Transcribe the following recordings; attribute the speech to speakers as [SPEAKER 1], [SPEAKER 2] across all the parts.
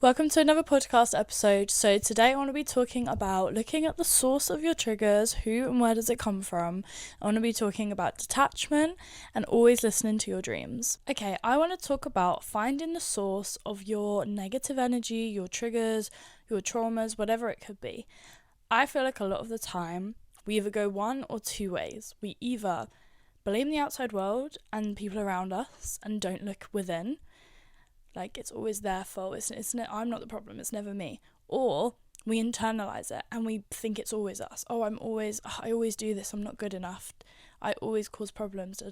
[SPEAKER 1] Welcome to another podcast episode. So today I want to be talking about looking at the source of your triggers, who and where does it come from. I want to be talking about detachment and always listening to your dreams. Okay, I want to talk about finding the source of your negative energy, your triggers, your traumas, whatever it could be. I feel like a lot of the time we either go one or two ways. We either blame the outside world and people around us and don't look within. Like, it's always their fault, isn't it? I'm not the problem, it's never me. Or we internalize it and we think it's always us. I always do this, I'm not good enough. I always cause problems,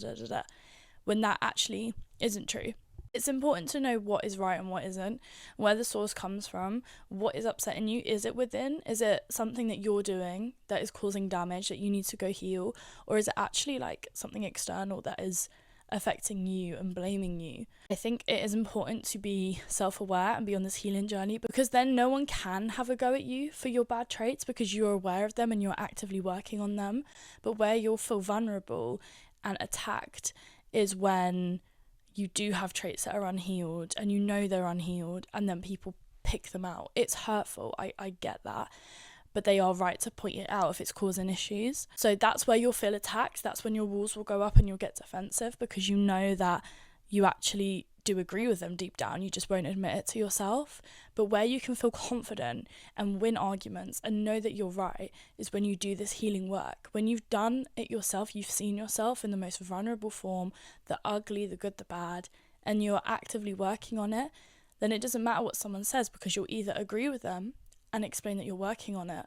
[SPEAKER 1] when that actually isn't true. It's important to know what is right and what isn't, where the source comes from, what is upsetting you. Is it within? Is it something that you're doing that is causing damage that you need to go heal? Or is it actually like something external that is affecting you and blaming you? I think it is important to be self-aware and be on this healing journey, because then no one can have a go at you for your bad traits because you're aware of them and you're actively working on them. But where you'll feel vulnerable and attacked is when you do have traits that are unhealed and you know they're unhealed and then people pick them out. It's hurtful, I get that. But they are right to point it out if it's causing issues. So that's where you'll feel attacked. That's when your walls will go up and you'll get defensive, because you know that you actually do agree with them deep down. You just won't admit it to yourself. But where you can feel confident and win arguments and know that you're right is when you do this healing work. When you've done it yourself, you've seen yourself in the most vulnerable form, the ugly, the good, the bad, and you're actively working on it, then it doesn't matter what someone says, because you'll either agree with them and explain that you're working on it,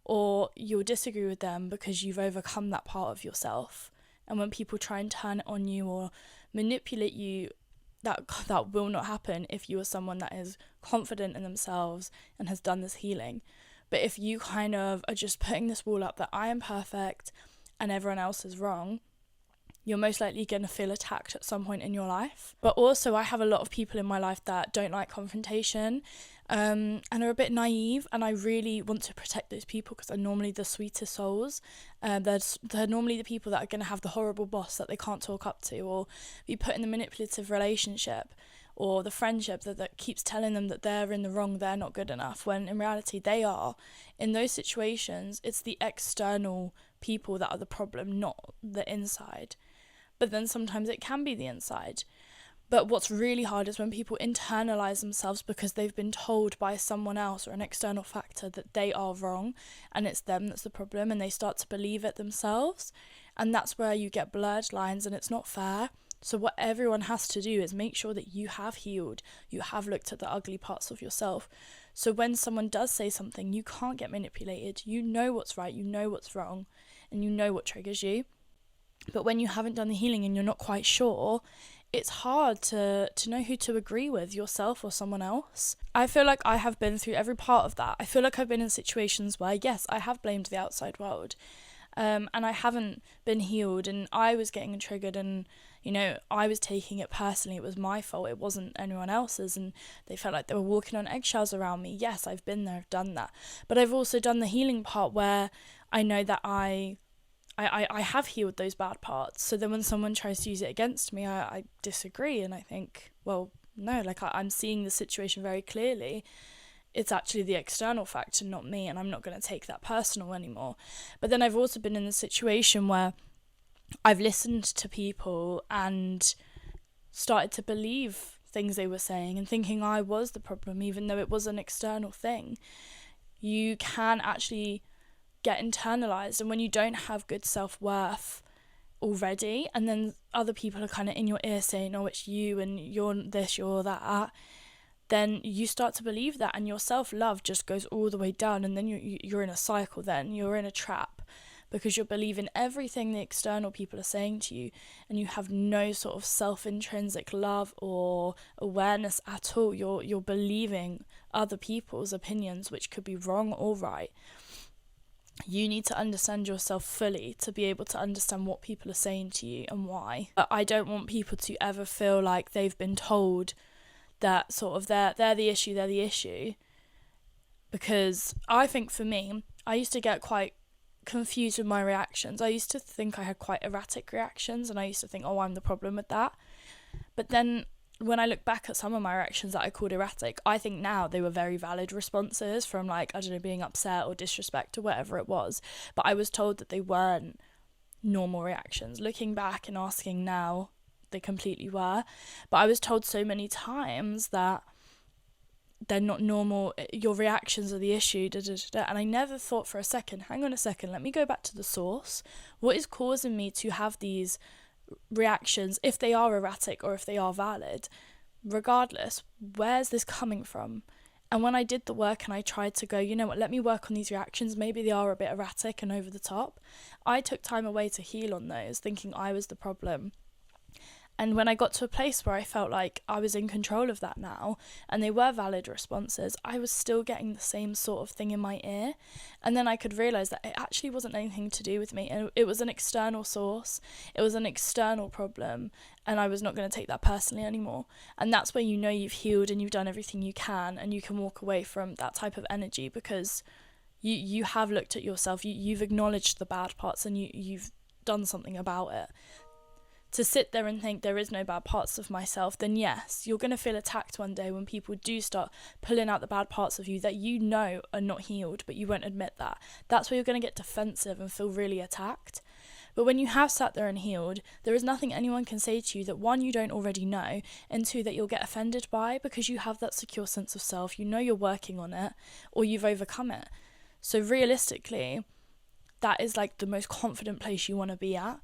[SPEAKER 1] or you'll disagree with them because you've overcome that part of yourself. And when people try and turn it on you or manipulate you, that will not happen if you are someone that is confident in themselves and has done this healing. But if you kind of are just putting this wall up that I am perfect and everyone else is wrong, you're most likely going to feel attacked at some point in your life. But also, I have a lot of people in my life that don't like confrontation and are a bit naive, and I really want to protect those people because they're normally the sweetest souls. They're normally the people that are going to have the horrible boss that they can't talk up to, or be put in the manipulative relationship, or the friendship that keeps telling them that they're in the wrong, they're not good enough, when in reality they are. In those situations, it's the external people that are the problem, not the inside. But then sometimes it can be the inside. But what's really hard is when people internalize themselves because they've been told by someone else or an external factor that they are wrong and it's them that's the problem, and they start to believe it themselves. And that's where you get blurred lines and it's not fair. So what everyone has to do is make sure that you have healed, you have looked at the ugly parts of yourself. So when someone does say something, you can't get manipulated. You know what's right, you know what's wrong, and you know what triggers you. But when you haven't done the healing and you're not quite sure, it's hard to know who to agree with, yourself or someone else. I feel like I have been through every part of that. I feel like I've been in situations where, yes, I have blamed the outside world, and I haven't been healed, and I was getting triggered, and I was taking it personally. It was my fault, it wasn't anyone else's, and they felt like they were walking on eggshells around me. Yes, I've been there, I've done that. But I've also done the healing part where I know that I have healed those bad parts. So then when someone tries to use it against me, I disagree, and I think, well, no, I'm seeing the situation very clearly. It's actually the external factor, not me, and I'm not going to take that personal anymore. But then I've also been in the situation where I've listened to people and started to believe things they were saying and thinking I was the problem, even though it was an external thing. You can actually get internalized, and when you don't have good self-worth already, and then other people are kind of in your ear saying, oh, it's you and you're this, you're that, then you start to believe that, and your self-love just goes all the way down, and then you're in a cycle. Then you're in a trap because you're believing everything the external people are saying to you, and you have no sort of self-intrinsic love or awareness at all. You're believing other people's opinions, which could be wrong or right. You need to understand yourself fully to be able to understand what people are saying to you and why. But I don't want people to ever feel like they've been told that sort of they're the issue. Because I think for me, I used to get quite confused with my reactions. I used to think I had quite erratic reactions, and I used to think, oh, I'm the problem with that. But then when I look back at some of my reactions that I called erratic, I think now they were very valid responses from, like, I don't know, being upset or disrespect or whatever it was. But I was told that they weren't normal reactions. Looking back and asking now, they completely were. But I was told so many times that they're not normal, your reactions are the issue, and I never thought for a second, hang on a second, let me go back to the source. What is causing me to have these reactions, if they are erratic or if they are valid? Regardless, where's this coming from? And when I did the work and I tried to go, you know what, let me work on these reactions, maybe they are a bit erratic and over the top, I took time away to heal on those, thinking I was the problem. And when I got to a place where I felt like I was in control of that now, and they were valid responses, I was still getting the same sort of thing in my ear. And then I could realise that it actually wasn't anything to do with me. And it was an external source. It was an external problem. And I was not going to take that personally anymore. And that's where you know you've healed and you've done everything you can, and you can walk away from that type of energy, because you have looked at yourself, you've acknowledged the bad parts, and you've done something about it. To sit there and think there is no bad parts of myself, then yes, you're going to feel attacked one day when people do start pulling out the bad parts of you that you know are not healed, but you won't admit that. That's where you're going to get defensive and feel really attacked. But when you have sat there and healed, there is nothing anyone can say to you that, one, you don't already know, and two, that you'll get offended by, because you have that secure sense of self. You know you're working on it, or you've overcome it. So realistically, that is like the most confident place you want to be at,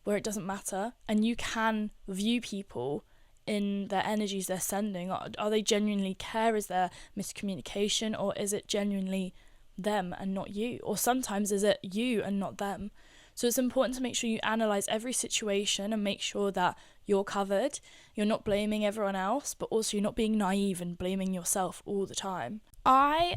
[SPEAKER 1] where it doesn't matter, and you can view people in their energies they're sending. Are they genuinely care? Is there miscommunication, or is it genuinely them and not you? Or sometimes is it you and not them? So it's important to make sure you analyse every situation and make sure that you're covered. You're not blaming everyone else, but also you're not being naive and blaming yourself all the time. I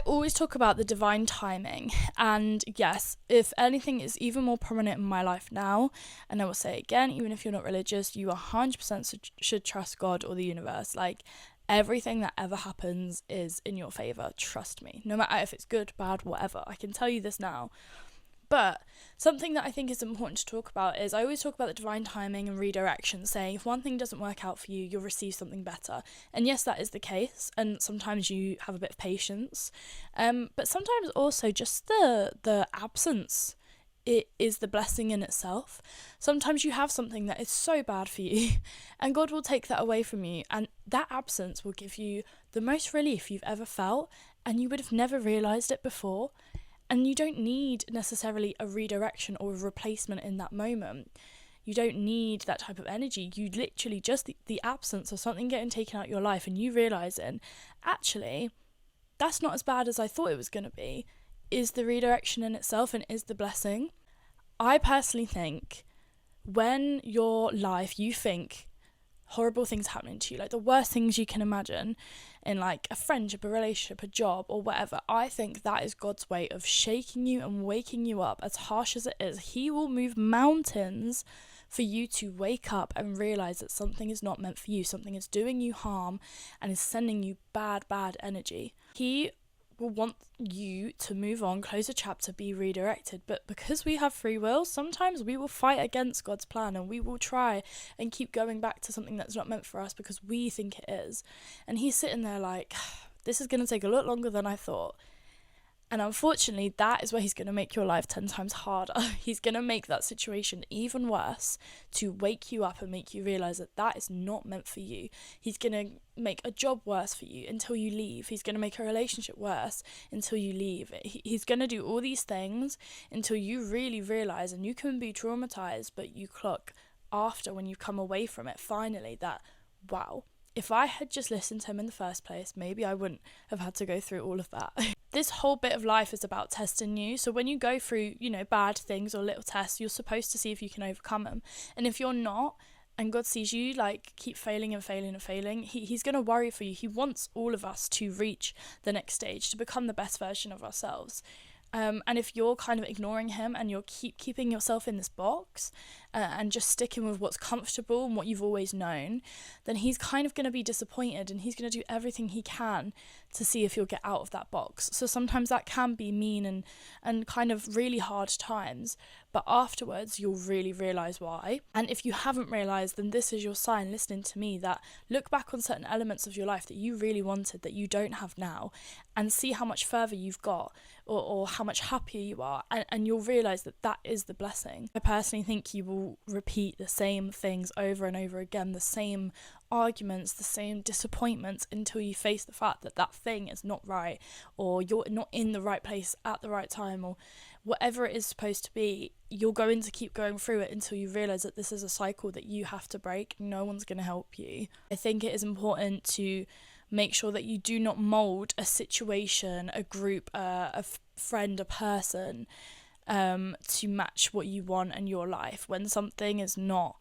[SPEAKER 1] always talk about the divine timing, and yes, if anything is even more prominent in my life now, and I will say again, even if you're not religious, you 100% should trust God or the universe. Like, everything that ever happens is in your favour, trust me, no matter if it's good, bad, whatever. I can tell you this now. But something that I think is important to talk about is, I always talk about the divine timing and redirection, saying if one thing doesn't work out for you, you'll receive something better. And yes, that is the case, and sometimes you have a bit of patience. But sometimes also just the absence, it is the blessing in itself. Sometimes you have something that is so bad for you, and God will take that away from you, and that absence will give you the most relief you've ever felt, and you would have never realised it before. And you don't need necessarily a redirection or a replacement in that moment. You don't need that type of energy. You literally just the absence of something getting taken out of your life, and you realising, actually, that's not as bad as I thought it was going to be, is the redirection in itself and is the blessing. I personally think when your life, you think horrible things happening to you, like the worst things you can imagine in like a friendship, a relationship, a job, or whatever, I think that is God's way of shaking you and waking you up. As harsh as it is, he will move mountains for you to wake up and realise that something is not meant for you, something is doing you harm and is sending you bad energy. He will want you to move on, close a chapter, be redirected. But because we have free will, sometimes we will fight against God's plan, and we will try and keep going back to something that's not meant for us because we think it is. And he's sitting there like, this is going to take a lot longer than I thought. And unfortunately, that is where he's going to make your life 10 times harder. He's going to make that situation even worse to wake you up and make you realise that that is not meant for you. He's going to make a job worse for you until you leave. He's going to make a relationship worse until you leave. He's going to do all these things until you really realise, and you can be traumatised, but you clock after, when you come away from it, finally, that, wow, if I had just listened to him in the first place, maybe I wouldn't have had to go through all of that. This whole bit of life is about testing you. So when you go through, bad things or little tests, you're supposed to see if you can overcome them. And if you're not, and God sees you like keep failing, he's going to worry for you. He wants all of us to reach the next stage, to become the best version of ourselves. And if you're kind of ignoring him and you're keeping yourself in this box and just sticking with what's comfortable and what you've always known, then he's kind of going to be disappointed, and he's going to do everything he can to see if you'll get out of that box. So sometimes that can be mean and kind of really hard times. but afterwards you'll really realise why. And if you haven't realised, then this is your sign, listening to me, that look back on certain elements of your life that you really wanted that you don't have now, and see how much further you've got, or how much happier you are, and you'll realise that that is the blessing. I personally think you will repeat the same things over and over again, the same arguments, the same disappointments, until you face the fact that that thing is not right, or you're not in the right place at the right time, or whatever it is supposed to be. You're going to keep going through it until you realise that this is a cycle that you have to break. No one's going to help you. I think it is important to make sure that you do not mould a situation, a group, a friend, a person, to match what you want in your life. When something is not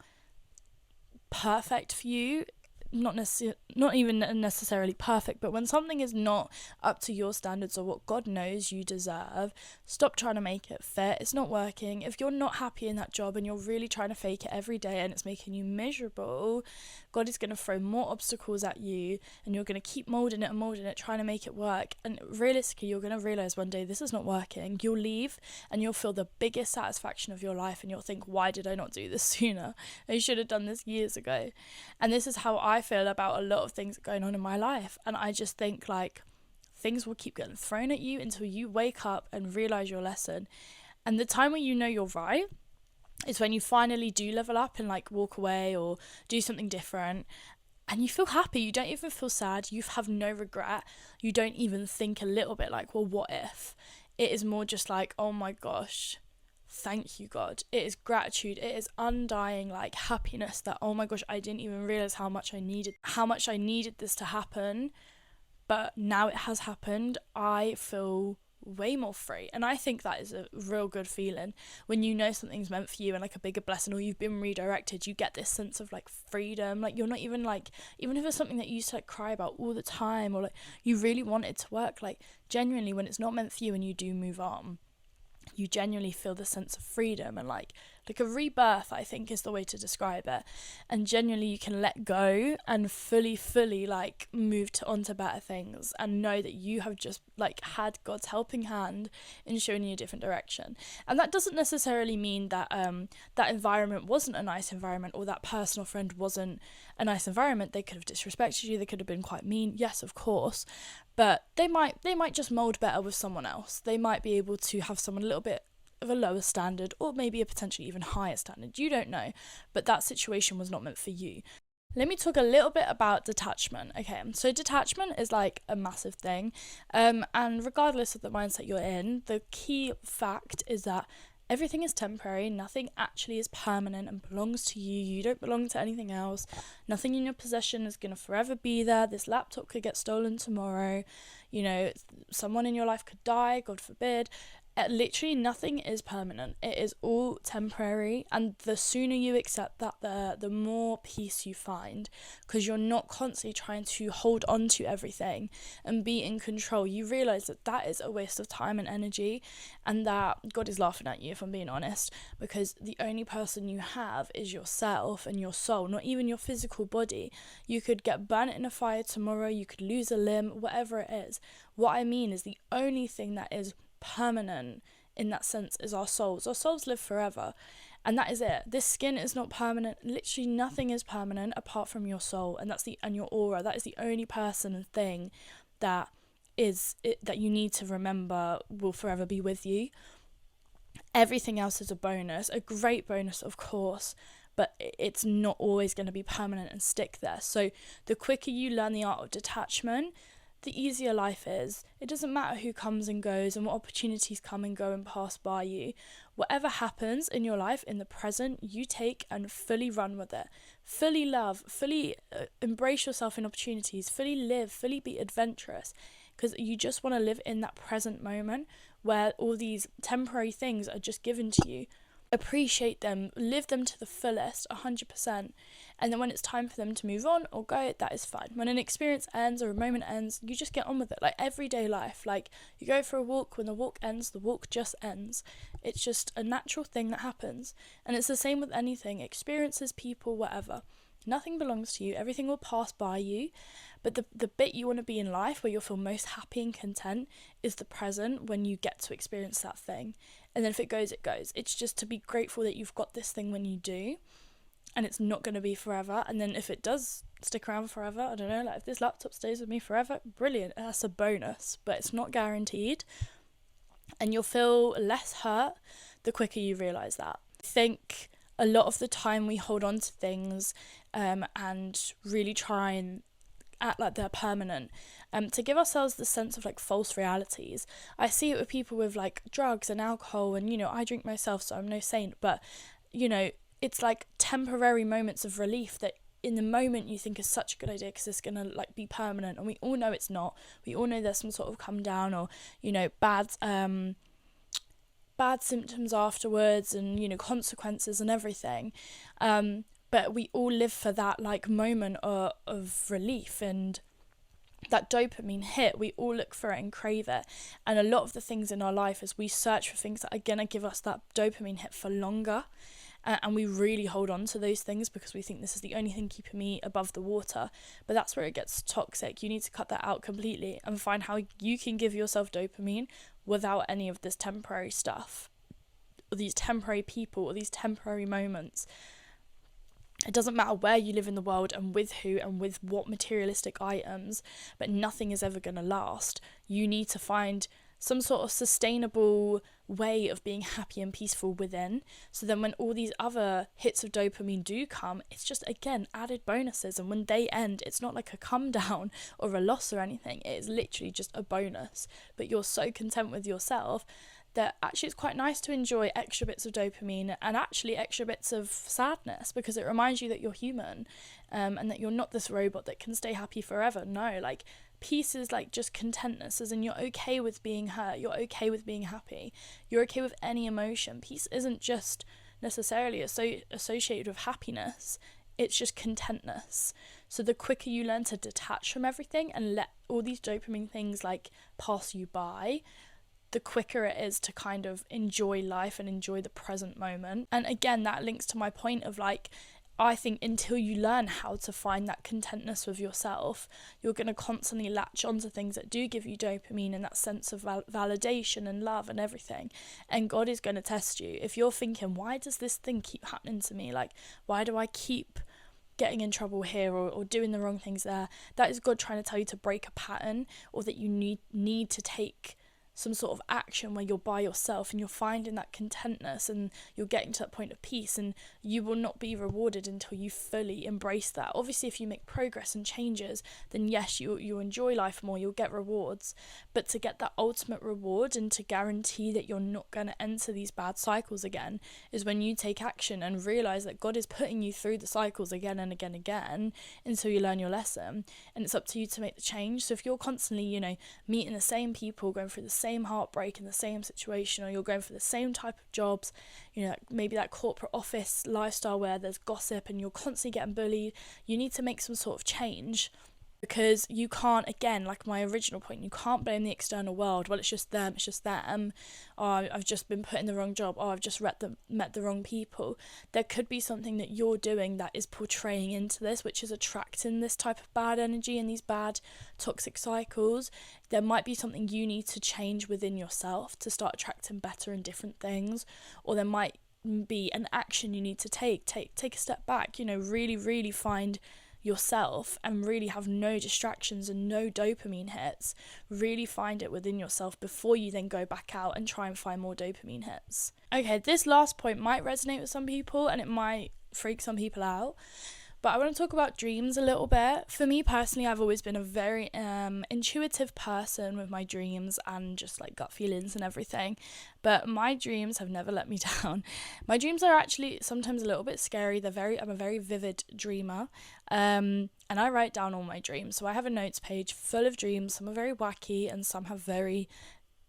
[SPEAKER 1] perfect for you, not even necessarily perfect, but when something is not up to your standards or what God knows you deserve, stop trying to make it fit. It's not working. If you're not happy in that job and you're really trying to fake it every day and it's making you miserable, God is going to throw more obstacles at you, and you're going to keep molding it, trying to make it work. And realistically, you're going to realize one day this is not working. You'll leave and you'll feel the biggest satisfaction of your life, and you'll think, why did I not do this sooner? I should have done this years ago. And this is how I feel about a lot of things going on in my life. And I just think, like, things will keep getting thrown at you until you wake up and realize your lesson. And the time when you know you're right is when you finally do level up and, like, walk away or do something different, and you feel happy. You don't even feel sad. You have no regret. You don't even think a little bit like, well, what if? It is more just like, oh my gosh, thank you, God. It is gratitude. It is undying, like, happiness that, oh my gosh, I didn't even realize how much I needed this to happen, but now it has happened. I feel way more free, and I think that is a real good feeling when you know something's meant for you and, like, a bigger blessing, or you've been redirected. You get this sense of, like, freedom. Like, you're not even, like, even if it's something that you used to, like, cry about all the time, or, like, you really want it to work, like, genuinely, when it's not meant for you and you do move on, you genuinely feel the sense of freedom and, like a rebirth, I think, is the way to describe it. And genuinely you can let go and fully like move on to better things, and know that you have just, like, had God's helping hand in showing you a different direction. And that doesn't necessarily mean that that environment wasn't a nice environment, or that person or friend wasn't a nice environment. They could have disrespected you, they could have been quite mean, yes, of course, but they might just mold better with someone else. They might be able to have someone a little bit of a lower standard, or maybe a potentially even higher standard. You don't know, but that situation was not meant for you. Let me talk a little bit about detachment. Okay, so detachment is, like, a massive thing, and regardless of the mindset you're in, the key fact is that everything is temporary. Nothing actually is permanent and belongs to you. You don't belong to anything else. Nothing in your possession is going to forever be there. This laptop could get stolen tomorrow. You know, someone in your life could die, God forbid. Literally nothing is permanent. It is all temporary, and the sooner you accept that, the more peace you find, because you're not constantly trying to hold on to everything and be in control. You realize that that is a waste of time and energy, and that God is laughing at you, if I'm being honest, because the only person you have is yourself and your soul, not even your physical body. You could get burnt in a fire tomorrow, you could lose a limb, whatever it is. What I mean is, the only thing that is permanent in that sense is our souls. Our souls live forever, and that is it. This skin is not permanent. Literally nothing is permanent apart from your soul, and your aura. That is the only person and thing that you need to remember will forever be with you. Everything else is a bonus, a great bonus, of course, but it's not always going to be permanent and stick there. So the quicker you learn the art of detachment, the easier life is. It doesn't matter who comes and goes and what opportunities come and go and pass by you. Whatever happens in your life in the present, you take and fully run with it. Fully love, fully embrace yourself in opportunities, fully live, fully be adventurous, because you just want to live in that present moment where all these temporary things are just given to you. Appreciate them, live them to the fullest, 100%, and then when it's time for them to move on or go, that is fine. When an experience ends or a moment ends, you just get on with it. Like everyday life, like you go for a walk, when the walk ends, the walk just ends. It's just a natural thing that happens, and it's the same with anything, experiences, people, whatever. Nothing belongs to you, everything will pass by you, But the bit you want to be in life where you'll feel most happy and content is the present, when you get to experience that thing. And then if it goes, it goes. It's just to be grateful that you've got this thing when you do, and it's not going to be forever. And then if it does stick around forever, I don't know, like if this laptop stays with me forever, brilliant, that's a bonus, but it's not guaranteed. And you'll feel less hurt the quicker you realise that. I think a lot of the time we hold on to things and really try and act like they're permanent, to give ourselves the sense of like false realities. I see it with people with like drugs and alcohol, and I drink myself, so I'm no saint, but it's like temporary moments of relief that in the moment you think is such a good idea because it's gonna like be permanent, and we all know it's not. We all know there's some sort of come down or bad symptoms afterwards, and consequences and everything, but we all live for that like moment of relief and that dopamine hit. We all look for it and crave it, and a lot of the things in our life is we search for things that are gonna give us that dopamine hit for longer, and we really hold on to those things because we think this is the only thing keeping me above the water. But that's where it gets toxic. You need to cut that out completely and find how you can give yourself dopamine without any of this temporary stuff, or these temporary people, or these temporary moments. It doesn't matter where you live in the world and with who and with what materialistic items, but nothing is ever going to last. You need to find some sort of sustainable way of being happy and peaceful within, so then when all these other hits of dopamine do come, it's just, again, added bonuses, and when they end, it's not like a come down or a loss or anything. It is literally just a bonus, but you're so content with yourself that actually it's quite nice to enjoy extra bits of dopamine and actually extra bits of sadness, because it reminds you that you're human, and that you're not this robot that can stay happy forever. No, like, peace is like just contentness, as in you're okay with being hurt, you're okay with being happy, you're okay with any emotion. Peace isn't just necessarily associated with happiness, it's just contentness. So the quicker you learn to detach from everything and let all these dopamine things like pass you by, the quicker it is to kind of enjoy life and enjoy the present moment. And again, that links to my point of like, I think until you learn how to find that contentness with yourself, you're going to constantly latch onto things that do give you dopamine and that sense of validation and love and everything. And God is going to test you. If you're thinking, why does this thing keep happening to me? Like, why do I keep getting in trouble here or doing the wrong things there? That is God trying to tell you to break a pattern, or that you need to take some sort of action where you're by yourself and you're finding that contentness and you're getting to that point of peace, and you will not be rewarded until you fully embrace that. Obviously, if you make progress and changes, then yes, you enjoy life more, you'll get rewards, but to get that ultimate reward and to guarantee that you're not going to enter these bad cycles again is when you take action and realize that God is putting you through the cycles again and again and again until you learn your lesson, and it's up to you to make the change. So if you're constantly meeting the same people, going through the same heartbreak in the same situation, or you're going for the same type of jobs, maybe that corporate office lifestyle where there's gossip and you're constantly getting bullied, you need to make some sort of change, because you can't, again, like my original point, you can't blame the external world. Well, it's just them, oh, I've just been put in the wrong job, oh, I've just met the wrong people. There could be something that you're doing that is portraying into this, which is attracting this type of bad energy and these bad toxic cycles. There might be something you need to change within yourself to start attracting better and different things, or there might be an action you need to take a step back, really find yourself and really have no distractions and no dopamine hits. Really find it within yourself before you then go back out and try and find more dopamine hits. Okay, this last point might resonate with some people and it might freak some people out, but I want to talk about dreams a little bit. For me personally, I've always been a very intuitive person with my dreams and just like gut feelings and everything. But my dreams have never let me down. My dreams are actually sometimes a little bit scary. I'm a very vivid dreamer. And I write down all my dreams. So I have a notes page full of dreams. Some are very wacky and some have very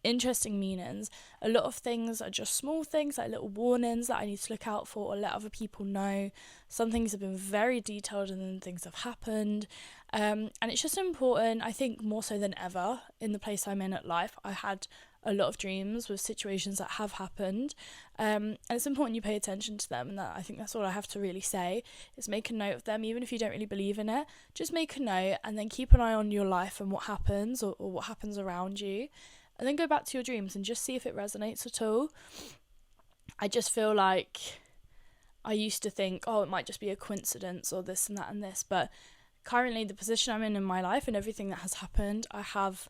[SPEAKER 1] interesting meanings. A lot of things are just small things, like little warnings that I need to look out for or let other people know. Some things have been very detailed and then things have happened, and it's just important, I think, more so than ever in the place I'm in at life. I had a lot of dreams with situations that have happened, and it's important you pay attention to them. And that, I think that's all I have to really say, is make a note of them. Even if you don't really believe in it, just make a note and then keep an eye on your life and what happens, or what happens around you, and then go back to your dreams and just see if it resonates at all. I just feel like I used to think, oh, it might just be a coincidence or this and that and this, but currently the position I'm in my life and everything that has happened, I have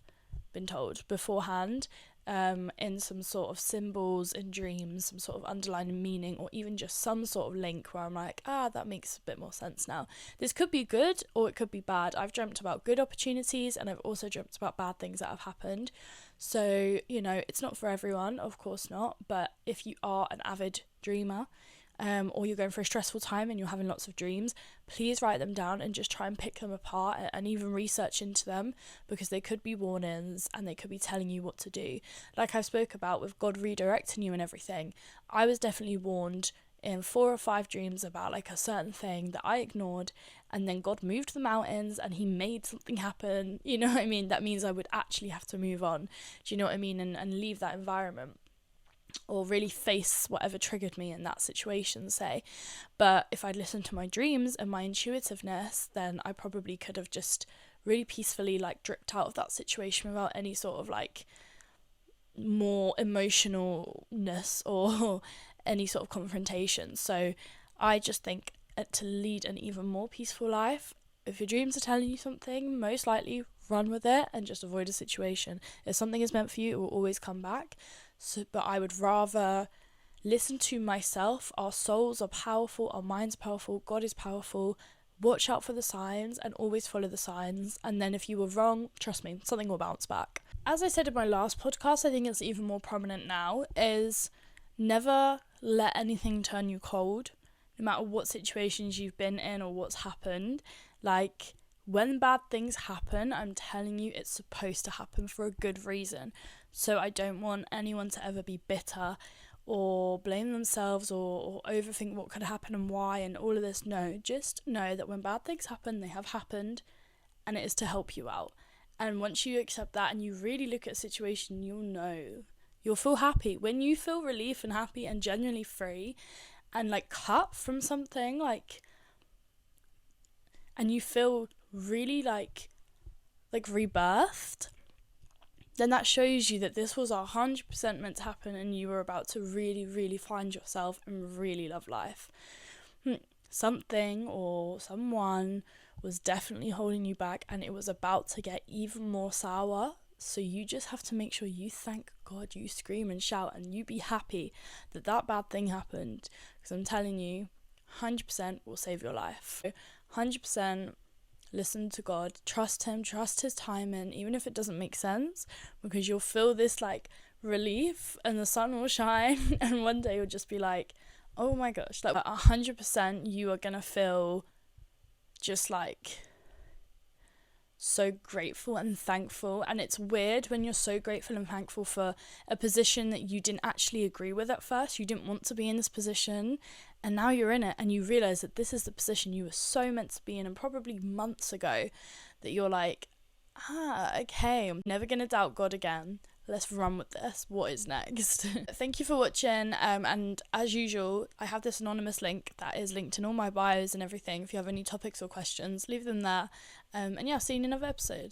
[SPEAKER 1] been told beforehand, in some sort of symbols in dreams, some sort of underlying meaning, or even just some sort of link where I'm like, that makes a bit more sense now. This could be good or it could be bad. I've dreamt about good opportunities and I've also dreamt about bad things that have happened. So, it's not for everyone, of course not, but if you are an avid dreamer, or you're going through a stressful time and you're having lots of dreams, please write them down and just try and pick them apart and even research into them, because they could be warnings and they could be telling you what to do. Like I spoke about with God redirecting you and everything, I was definitely warned in 4 or 5 dreams about like a certain thing that I ignored, and then God moved the mountains and he made something happen. You know what I mean? That means I would actually have to move on. Do you know what I mean? And leave that environment, or really face whatever triggered me in that situation, say. But if I'd listened to my dreams and my intuitiveness, then I probably could have just really peacefully like dripped out of that situation without any sort of like more emotionalness or any sort of confrontation. So I just think to lead an even more peaceful life, if your dreams are telling you something, most likely run with it and just avoid a situation. If something is meant for you, it will always come back. But I would rather listen to myself. Our souls are powerful, our minds are powerful, God is powerful. Watch out for the signs and always follow the signs. And then if you were wrong, trust me, something will bounce back. As I said in my last podcast, I think it's even more prominent now, is never let anything turn you cold, no matter what situations you've been in or what's happened. Like, when bad things happen, I'm telling you, it's supposed to happen for a good reason. So I don't want anyone to ever be bitter or blame themselves or overthink what could happen and why and all of this. No, just know that when bad things happen, they have happened, and it is to help you out. And once you accept that and you really look at a situation, you'll feel happy. When you feel relief and happy and genuinely free and like cut from something, like, and you feel really like rebirthed, then that shows you that this was 100% meant to happen and you were about to really, really find yourself and really love life. Something or someone was definitely holding you back and it was about to get even more sour. So you just have to make sure you thank God, you scream and shout and you be happy that bad thing happened. Because I'm telling you, 100% will save your life. 100% listen to God, trust him, trust his timing, even if it doesn't make sense, because you'll feel this like relief and the sun will shine and one day you'll just be like, oh my gosh, like 100% you are gonna feel just like so grateful and thankful. And it's weird when you're so grateful and thankful for a position that you didn't actually agree with at first. You didn't want to be in this position, and now you're in it and you realize that this is the position you were so meant to be in, and probably months ago, that you're like, okay, I'm never gonna doubt God again. Let's run with this. What is next? Thank you for watching, and as usual, I have this anonymous link that is linked in all my bios and everything. If you have any topics or questions, leave them there, and yeah, see you in another episode.